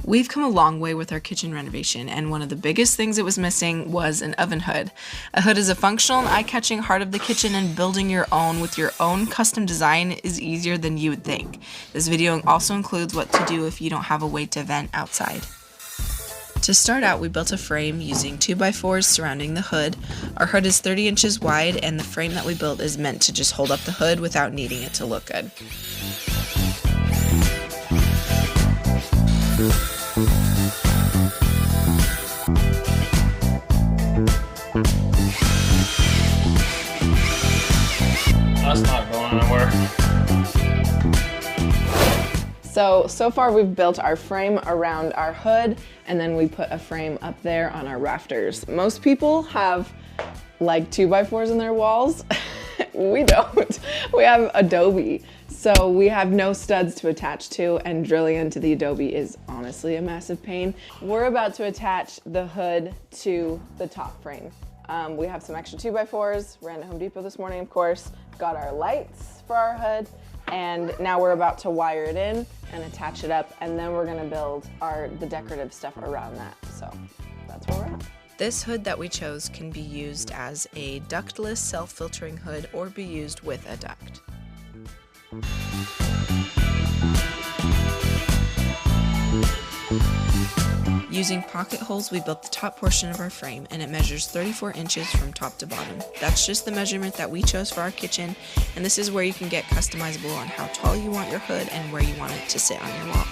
We've come a long way with our kitchen renovation, and one of the biggest things it was missing was an oven hood. A hood is a functional and eye-catching heart of the kitchen, and building your own with your own custom design is easier than you would think. This video also includes what to do if you don't have a way to vent outside. To start out, we built a frame using 2x4s surrounding the hood. Our hood is 30 inches wide, and the frame that we built is meant to just hold up the hood without needing it to look good. That's not going anywhere. So far we've built our frame around our hood, and then we put a frame up there on our rafters. Most people have like 2x4s in their walls. We don't. We have adobe. So we have no studs to attach to, and drilling into the adobe is honestly a massive pain. We're about to attach the hood to the top frame. We have some extra 2x4s, ran to Home Depot this morning, of course, got our lights for our hood, and now we're about to wire it in and attach it up, and then we're gonna build the decorative stuff around that. So that's where we're at. This hood that we chose can be used as a ductless self-filtering hood or be used with a duct. Using pocket holes, we built the top portion of our frame, and it measures 34 inches from top to bottom. That's just the measurement that we chose for our kitchen, and this is where you can get customizable on how tall you want your hood and where you want it to sit on your wall.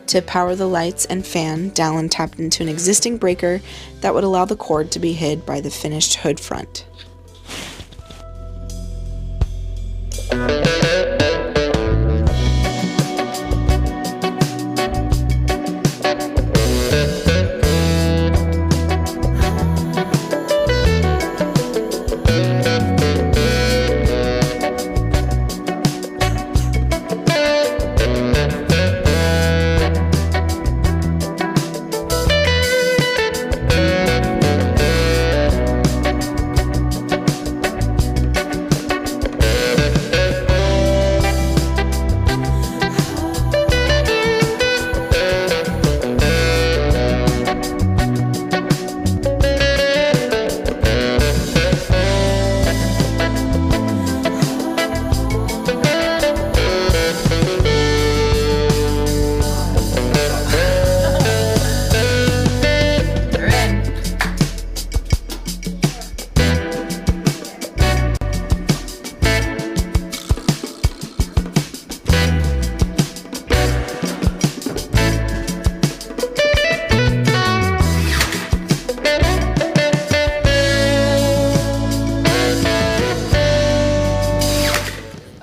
To power the lights and fan, Dallin tapped into an existing breaker that would allow the cord to be hid by the finished hood front.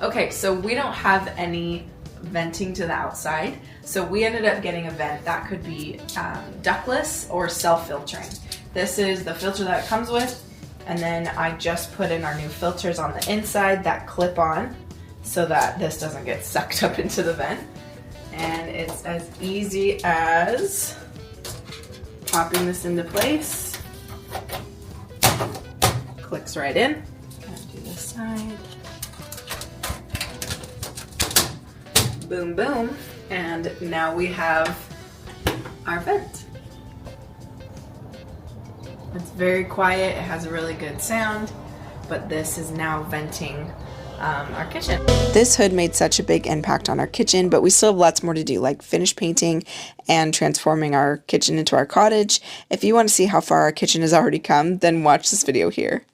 Okay, so we don't have any venting to the outside, so we ended up getting a vent that could be ductless or self-filtering. This is the filter that it comes with, and then I just put in our new filters on the inside that clip on so that this doesn't get sucked up into the vent. And it's as easy as popping this into place. Clicks right in. Gonna do this side. Boom, boom. And now we have our vent. It's very quiet, it has a really good sound, but this is now venting our kitchen. This hood made such a big impact on our kitchen, but we still have lots more to do, like finish painting and transforming our kitchen into our cottage. If you want to see how far our kitchen has already come, then watch this video here.